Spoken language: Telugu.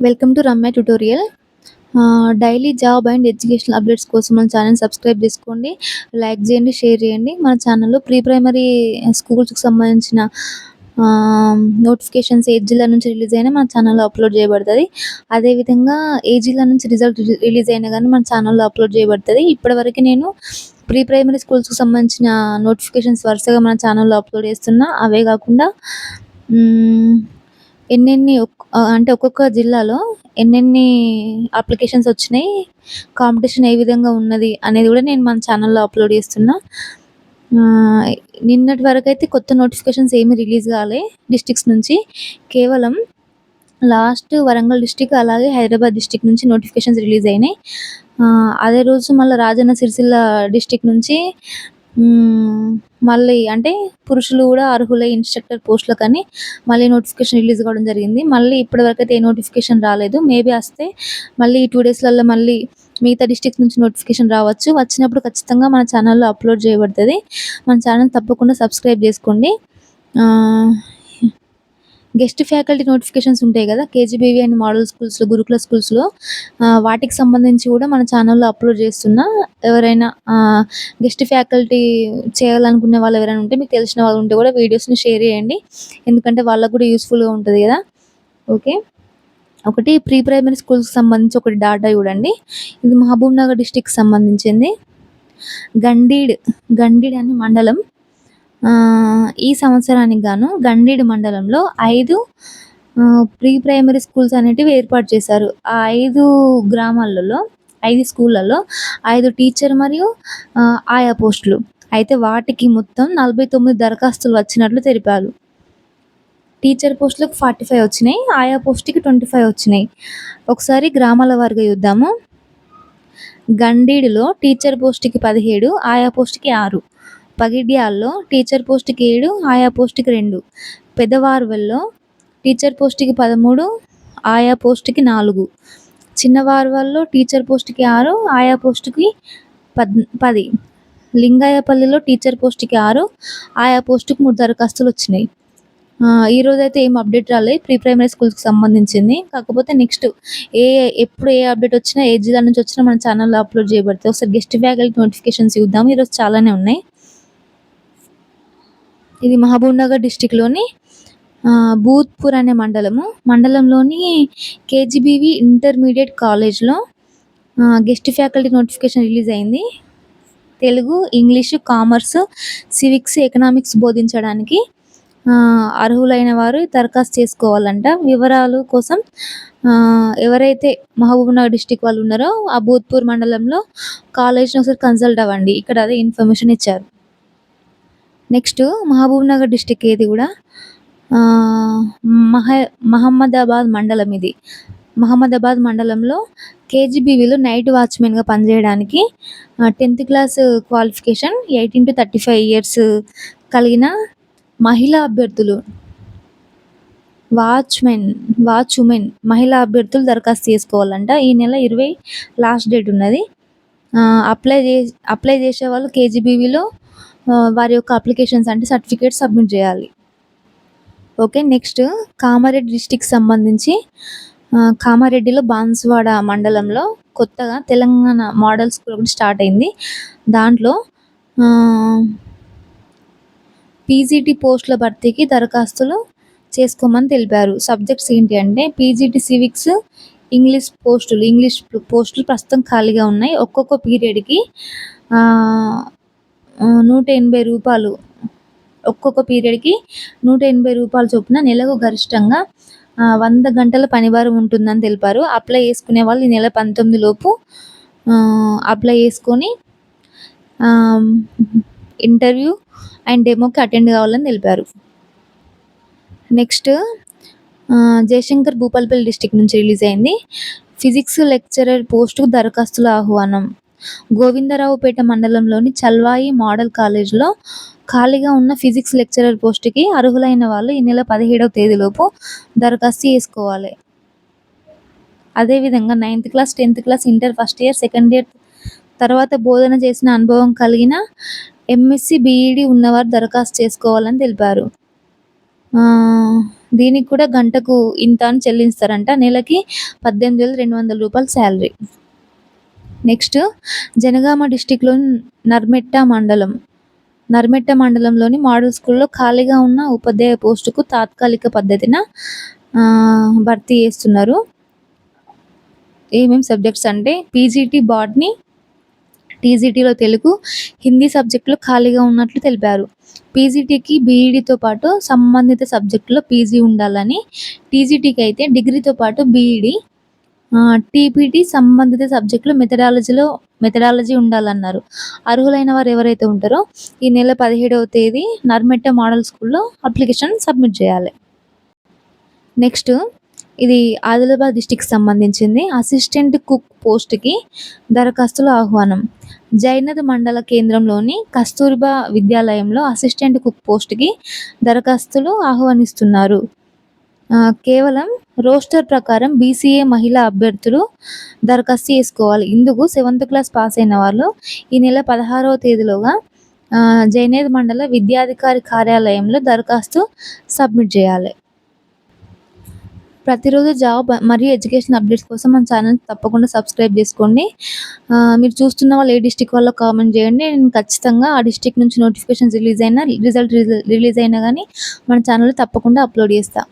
Welcome to Ramya tutorial. Daily job and educational updates కోసం మన ఛానల్ సబ్స్క్రైబ్ చేసుకోండి. లైక్ చేయండి, షేర్ చేయండి. మన ఛానల్లో ప్రీ ప్రైమరీ స్కూల్స్‌కి సంబంధించిన నోటిఫికేషన్స్ ఏ జిల్లా నుంచి రిలీజ్ అయినా మన ఛానల్లో అప్లోడ్ చేయబడతది. అదేవిధంగా ఏ జిల్లా నుంచి రిజల్ట్ రిలీజ్ అయినా గానీ మన ఛానల్లో అప్లోడ్ చేయబడతది. ఇప్పటివరకు నేను ప్రీ ప్రైమరీ స్కూల్స్‌కి సంబంధించిన నోటిఫికేషన్స్ వరుసగా మన ఛానల్లో అప్లోడ్ చేస్తున్నా. అవే కాకుండా హ్మ్. అంటే ఒక్కొక్క జిల్లాలో ఎన్నెన్ని అప్లికేషన్స్ వచ్చినాయి, కాంపిటీషన్ ఏ విధంగా ఉన్నది అనేది కూడా నేను మన ఛానల్లో అప్లోడ్ చేస్తున్నా. ఆహ్, నిన్నటి వరకైతే కొత్త నోటిఫికేషన్స్ ఏమి రిలీజ్ కాలే డిస్ట్రిక్ట్స్ నుంచి. కేవలం లాస్ట్ వరంగల్ డిస్ట్రిక్ట్ అలాగే హైదరాబాద్ డిస్ట్రిక్ట్ నుంచి నోటిఫికేషన్స్ రిలీజ్ అయినాయి. అదే రోజు మళ్ళా రాజన్న సిరిసిల్ల డిస్ట్రిక్ట్ నుంచి మళ్ళీ అంటే పురుషులు కూడా అర్హులై ఇన్‌స్ట్రక్టర్ పోస్టులకని మళ్ళీ నోటిఫికేషన్ రిలీజ్ కావడం జరిగింది. మళ్ళీ ఇప్పటివరకైతే ఏ నోటిఫికేషన్ రాలేదు. మేబీ వస్తే మళ్ళీ ఈ 2 డేస్‌లలో మళ్ళీ మిగతా డిస్ట్రిక్ట్స్ నుంచి నోటిఫికేషన్ రావచ్చు. వచ్చినప్పుడు ఖచ్చితంగా మన ఛానల్‌లో అప్లోడ్ చేయబడతది. మన ఛానల్ తప్పకుండా సబ్స్క్రైబ్ చేసుకోండి. ఆహ్, గెస్ట్ ఫ్యాకల్టీ నోటిఫికేషన్స్ ఉంటాయి కదా! కేజీబీవీ అండ్ మోడల్ స్కూల్స్‌లో, గురుకుల స్కూల్స్‌లో వాటికి సంబంధించి కూడా మన ఛానల్‌లో అప్లోడ్ చేస్తున్నా. ఎవరైనా గెస్ట్ ఫ్యాకల్టీ చేయాలనుకునే వాళ్ళు ఎవరైనా ఉంటే, మీకు తెలిసిన వాళ్ళు ఉంటే కూడా వీడియోస్‌ని షేర్ చేయండి. ఎందుకంటే వాళ్ళకి కూడా యూజ్‌ఫుల్‌గా ఉంటది కదా! ఓకే. ఒకటి ప్రీ ప్రైమరీ స్కూల్స్‌కి సంబంధించి ఒకటి డాటా చూడండి. ఇది మహబూబ్‌నగర్ డిస్ట్రిక్ట్‌కి సంబంధించింది. గండీడ్ అనే మండలం. ఈ సంవత్సరానికి గాను గండీడ్ మండలంలో 5 ప్రీ ప్రైమరీ స్కూల్స్ అనేటివి ఏర్పాటు చేశారు. ఆ 5 గ్రామాలలో, 5 స్కూళ్ళలో 5 టీచర్ మరియు ఆయా పోస్టులు. అయితే వాటికి మొత్తం 49 దరఖాస్తులు వచ్చినట్లు తెలిపారు. టీచర్ పోస్టులకు 45 వచ్చినాయి. ఆయా పోస్ట్‌కి 25 వచ్చినాయి. ఒకసారి గ్రామాల వారీగా చూద్దాము. గండీడులో టీచర్ పోస్ట్‌కి 17, ఆయా పోస్ట్‌కి 6. పగిడ్యాల్లో టీచర్ పోస్ట్‌కి 7, ఆయా పోస్ట్‌కి 2. పెదవార్వెల్లో టీచర్ పోస్ట్‌కి 13, ఆయా పోస్ట్‌కి 4. చిన్నవార్వల్లో టీచర్ పోస్ట్‌కి 6, ఆయా పోస్ట్‌కి 10. లింగాయపల్లిలో టీచర్ పోస్ట్‌కి 6, ఆయా పోస్ట్‌కి 3 దరఖాస్తులు వచ్చినాయి. ఈరోజైతే ఏం అప్డేట్ రాలే ప్రీ ప్రైమరీ స్కూల్స్‌కి సంబంధించింది. కాకపోతే నెక్స్ట్ ఎప్పుడు ఏ అప్డేట్ వచ్చినా, ఏ జిల్లా నుంచి వచ్చినా మన ఛానల్‌లో అప్లోడ్ చేయబడతాయి. ఒకసారి గెస్ట్ ఫ్యాకల్టీ నోటిఫికేషన్స్ చూద్దాం. ఈరోజు చాలానే ఉన్నాయి. ఇది మహబూబ్‌నగర్ డిస్ట్రిక్ట్‌లోని భూత్పూర్ అనే మండలంలోని కేజీబీవీ ఇంటర్మీడియేట్ కాలేజ్‌లో గెస్ట్ ఫ్యాకల్టీ నోటిఫికేషన్ రిలీజ్ అయింది. Telugu, English, commerce, civics, economics బోధించడానికి అర్హులైన వారు దరఖాస్తు చేసుకోవాలంట. వివరాలు కోసం ఎవరైతే మహబూబ్‌నగర్ డిస్ట్రిక్ట్ వాళ్ళు ఉన్నారో ఆ భూత్పూర్ మండలంలో కాలేజ్‌ని ఒకసారి కన్సల్ట్ అవ్వండి. ఇక్కడ అదే ఇన్ఫర్మేషన్ ఇచ్చారు. నెక్స్ట్ మహబూబ్‌నగర్ డిస్ట్రిక్ట్ ఇది కూడా మహమ్మదాబాద్ మండలం ఇది. మహమ్మదాబాద్ మండలంలో కేజీబీవీలో నైట్ వాచ్‌మెన్‌గా పనిచేయడానికి 10th క్లాస్ క్వాలిఫికేషన్ 18-35 ఇయర్స్ కలిగిన మహిళా అభ్యర్థులు వాచ్‌వుమెన్ మహిళా అభ్యర్థులు దరఖాస్తు చేసుకోవాలంట. ఈ నెల 20 లాస్ట్ డేట్ ఉన్నది. అప్లై చేసేవాళ్ళు కేజీబీవీలో వారి యొక్క అప్లికేషన్స్ అంటే సర్టిఫికేట్స్ సబ్మిట్ చేయాలి. ఓకే. నెక్స్ట్ కామారెడ్డి డిస్ట్రిక్ట్‌కి సంబంధించి కామారెడ్డిలో బాన్సువాడ మండలంలో కొత్తగా తెలంగాణ మోడల్ స్కూల్ ఒకటి స్టార్ట్ అయింది. దాంట్లో పీజీటీ పోస్టుల భర్తీకి దరఖాస్తులు చేసుకోమని తెలిపారు. సబ్జెక్ట్స్ ఏంటి అంటే పీజీటీ సివిక్స్, ఇంగ్లీష్ పోస్టులు ప్రస్తుతం ఖాళీగా ఉన్నాయి. ఒక్కొక్క పీరియడ్‌కి రూ. 180, ఒక్కొక్క పీరియడ్‌కి రూ. 180 చొప్పున నెలకు గరిష్టంగా 100 గంటల పనిభారం ఉంటుందని తెలిపారు. అప్లై చేసుకునే వాళ్ళు ఈ నెల 19 లోపు అప్లై చేసుకొని ఇంటర్వ్యూ అండ్ డెమోకి అటెండ్ కావాలని తెలిపారు. నెక్స్ట్ జయశంకర్ భూపాలపల్లి డిస్ట్రిక్ట్ నుంచి రిలీజ్ అయింది. ఫిజిక్స్ లెక్చరర్ పోస్టుకు దరఖాస్తుల ఆహ్వానం. గోవిందరావుపేట మండలంలోని చల్వాయి మోడల్ కాలేజ్‌లో ఖాళీగా ఉన్న ఫిజిక్స్ లెక్చరర్ పోస్టుకి అర్హులైన వాళ్ళు ఈ నెల 17వ తేదీలోపు దరఖాస్తు చేసుకోవాలి. అదేవిధంగా 9th class, 10th class, inter first year, second year తర్వాత బోధన చేసిన అనుభవం కలిగిన ఎంఎస్సీ, బీఈడీ ఉన్నవారు దరఖాస్తు చేసుకోవాలని తెలిపారు. దీనికి కూడా గంటకు ఇంత అని చెల్లిస్తారంట. నెలకి రూ. 18,200 శాలరీ. నెక్స్ట్ జనగామ డిస్ట్రిక్ట్‌లోని నర్మెట్ట మండలంలోని మోడల్ స్కూల్‌లో ఖాళీగా ఉన్న ఉపాధ్యాయ పోస్టుకు తాత్కాలిక పద్ధతిన భర్తీ చేస్తున్నారు. ఏమేం సబ్జెక్ట్స్ అంటే పీజీటీ బాటనీ, టీజీటీలో తెలుగు, హిందీ సబ్జెక్టులో ఖాళీగా ఉన్నట్లు తెలిపారు. పీజీటీకి బీఈడీతో పాటు సంబంధిత సబ్జెక్టులో పీజీ ఉండాలని, టీజీటీకి అయితే డిగ్రీతో పాటు బీఈడీ, టీపీటీ సంబంధిత సబ్జెక్టులో మెథడాలజీ ఉండాలన్నారు. అర్హులైన వారు ఎవరైతే ఉంటారో ఈ నెల 17వ తేదీ నర్మెట్ట మోడల్ స్కూల్‌లో అప్లికేషన్ సబ్మిట్ చేయాలి. నెక్స్ట్ ఇది ఆదిలాబాద్ డిస్ట్రిక్ట్‌కి సంబంధించింది. అసిస్టెంట్ కుక్ పోస్ట్‌కి దరఖాస్తుల ఆహ్వానం. జైనథ్ మండల కేంద్రంలోని కస్తూర్బా విద్యాలయంలో అసిస్టెంట్ కుక్ పోస్ట్‌కి దరఖాస్తులు ఆహ్వానిస్తున్నారు. కేవలం రోస్టర్ ప్రకారం బీసీఏ మహిళా అభ్యర్థులు దరఖాస్తు చేసుకోవాలి. ఇందుకు 7th క్లాస్ పాస్ అయిన వాళ్ళు ఈ నెల 16వ తేదీలోగా జైనథ్ మండల విద్యాధికారి కార్యాలయంలో దరఖాస్తు సబ్మిట్ చేయాలి. ప్రతిరోజు జాబ్ మరియు ఎడ్యుకేషన్ అప్డేట్స్ కోసం మన ఛానల్ తప్పకుండా సబ్స్క్రైబ్ చేసుకోండి. మీరు చూస్తున్న వాళ్ళు ఏ డిస్ట్రిక్ట్ వాళ్ళో కామెంట్ చేయండి. నేను ఖచ్చితంగా ఆ డిస్ట్రిక్ట్ నుంచి నోటిఫికేషన్స్ రిలీజ్ అయినా కానీ మన ఛానల్లో తప్పకుండా అప్లోడ్ చేస్తా.